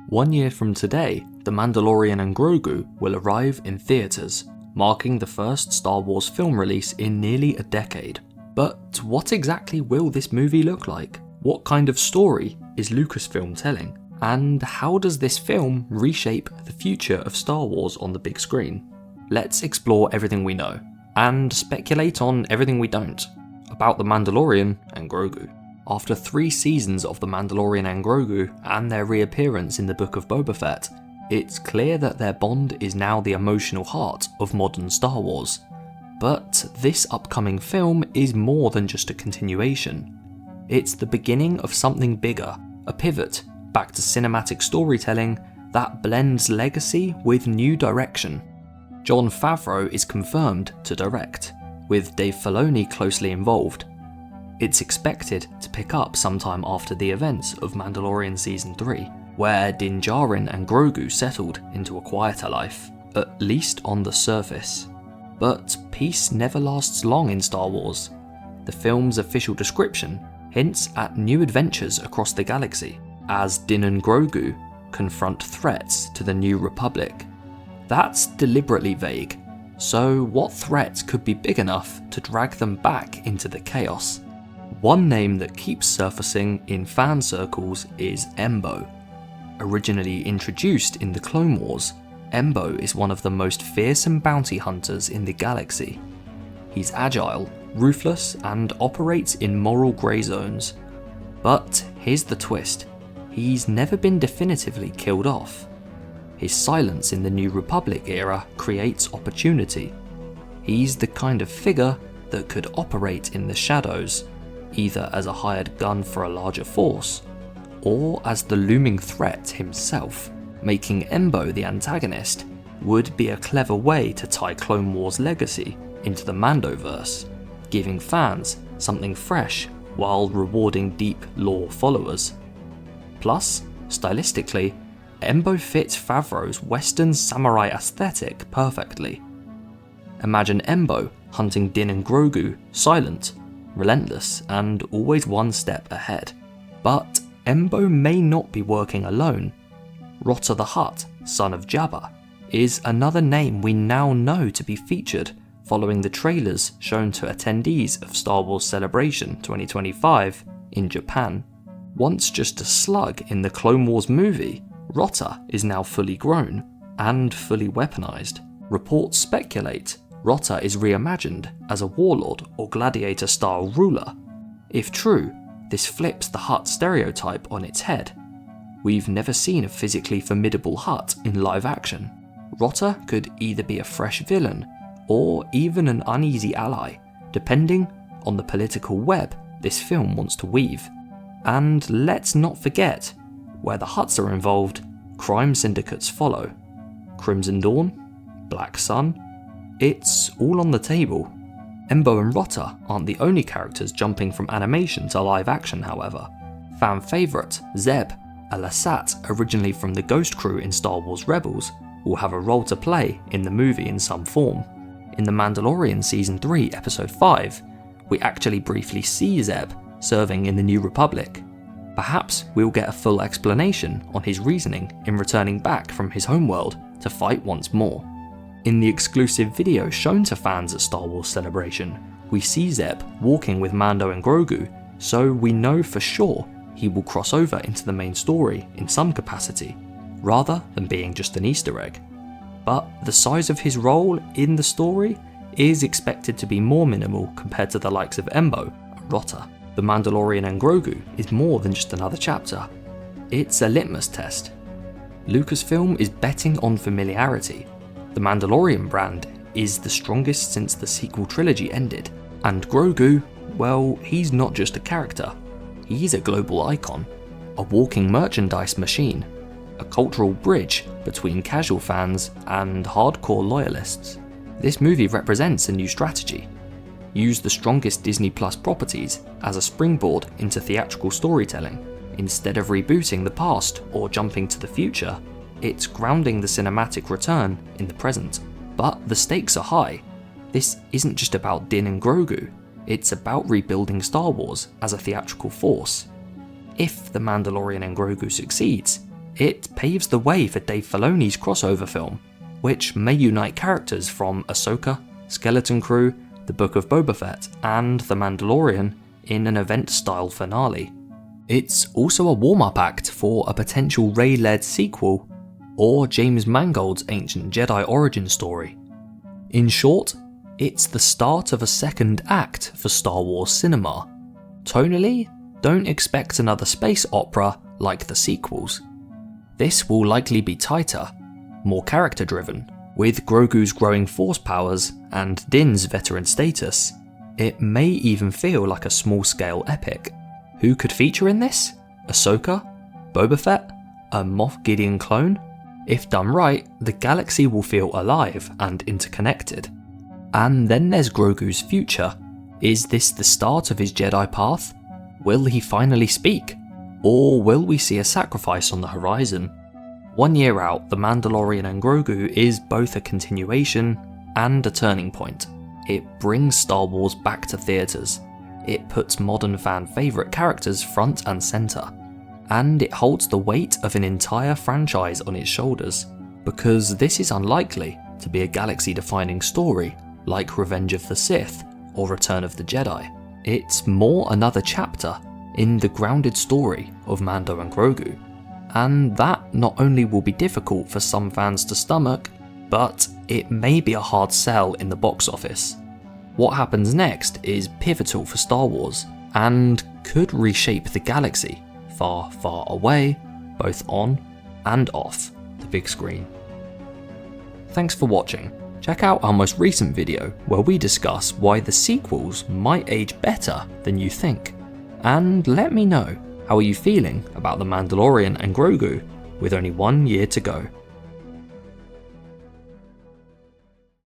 1 year from today, The Mandalorian and Grogu will arrive in theatres, marking the first Star Wars film release in nearly a decade. But what exactly will this movie look like? What kind of story is Lucasfilm telling? And how does this film reshape the future of Star Wars on the big screen? Let's explore everything we know, and speculate on everything we don't, about The Mandalorian and Grogu. After 3 seasons of The Mandalorian and Grogu and their reappearance in the Book of Boba Fett, it's clear that their bond is now the emotional heart of modern Star Wars. But this upcoming film is more than just a continuation. It's the beginning of something bigger, a pivot back to cinematic storytelling that blends legacy with new direction. Jon Favreau is confirmed to direct, with Dave Filoni closely involved. It's expected to pick up sometime after the events of Mandalorian Season 3, where Din Djarin and Grogu settled into a quieter life, at least on the surface. But peace never lasts long in Star Wars. The film's official description hints at new adventures across the galaxy, as Din and Grogu confront threats to the New Republic. That's deliberately vague, so what threats could be big enough to drag them back into the chaos? One name that keeps surfacing in fan circles is Embo. Originally introduced in the Clone Wars, Embo is one of the most fearsome bounty hunters in the galaxy. He's agile, ruthless, and operates in moral grey zones. But here's the twist, he's never been definitively killed off. His silence in the New Republic era creates opportunity. He's the kind of figure that could operate in the shadows, either as a hired gun for a larger force, or as the looming threat himself. Making Embo the antagonist would be a clever way to tie Clone Wars' legacy into the Mandoverse, giving fans something fresh while rewarding deep lore followers. Plus, stylistically, Embo fits Favreau's Western samurai aesthetic perfectly. Imagine Embo hunting Din and Grogu, silent, relentless, and always one step ahead. But Embo may not be working alone. Rotter the Hutt, son of Jabba, is another name we now know to be featured following the trailers shown to attendees of Star Wars Celebration 2025 in Japan. Once just a slug in the Clone Wars movie, Rotter is now fully grown and fully weaponized. Reports speculate Rotter is reimagined as a warlord or gladiator-style ruler. If true, this flips the Hutt stereotype on its head. We've never seen a physically formidable Hutt in live action. Rotter could either be a fresh villain or even an uneasy ally, depending on the political web this film wants to weave. And let's not forget, where the Hutts are involved, crime syndicates follow. Crimson Dawn, Black Sun, it's all on the table. Embo and Rotter aren't the only characters jumping from animation to live action, however. Fan favourite Zeb, a Lasat originally from the Ghost Crew in Star Wars Rebels, will have a role to play in the movie in some form. In The Mandalorian Season 3 Episode 5, we actually briefly see Zeb serving in the New Republic. Perhaps we'll get a full explanation on his reasoning in returning back from his homeworld to fight once more. In the exclusive video shown to fans at Star Wars Celebration, we see Zeb walking with Mando and Grogu, so we know for sure he will cross over into the main story in some capacity, rather than being just an Easter egg. But the size of his role in the story is expected to be more minimal compared to the likes of Embo and Rotter. The Mandalorian and Grogu is more than just another chapter. It's a litmus test. Lucasfilm is betting on familiarity. The Mandalorian brand is the strongest since the sequel trilogy ended, and Grogu, well, he's not just a character. He's a global icon, a walking merchandise machine, a cultural bridge between casual fans and hardcore loyalists. This movie represents a new strategy. Use the strongest Disney Plus properties as a springboard into theatrical storytelling. Instead of rebooting the past or jumping to the future, it's grounding the cinematic return in the present. But the stakes are high. This isn't just about Din and Grogu, it's about rebuilding Star Wars as a theatrical force. If The Mandalorian and Grogu succeeds, it paves the way for Dave Filoni's crossover film, which may unite characters from Ahsoka, Skeleton Crew, The Book of Boba Fett, and The Mandalorian in an event-style finale. It's also a warm-up act for a potential Rey-led sequel, or James Mangold's Ancient Jedi origin story. In short, it's the start of a second act for Star Wars cinema. Tonally, don't expect another space opera like the sequels. This will likely be tighter, more character-driven. With Grogu's growing force powers and Din's veteran status, it may even feel like a small-scale epic. Who could feature in this? Ahsoka? Boba Fett? A Moff Gideon clone? If done right, the galaxy will feel alive and interconnected. And then there's Grogu's future. Is this the start of his Jedi path? Will he finally speak? Or will we see a sacrifice on the horizon? 1 year out, The Mandalorian and Grogu is both a continuation and a turning point. It brings Star Wars back to theatres. It puts modern fan favourite characters front and centre. And it holds the weight of an entire franchise on its shoulders, because this is unlikely to be a galaxy-defining story like Revenge of the Sith or Return of the Jedi. It's more another chapter in the grounded story of Mando and Grogu, and that not only will be difficult for some fans to stomach, but it may be a hard sell in the box office. What happens next is pivotal for Star Wars, and could reshape the galaxy far, far away, both on and off the big screen. Thanks for watching. Check out our most recent video where we discuss why the sequels might age better than you think. And let me know, how are you feeling about The Mandalorian and Grogu with only 1 year to go?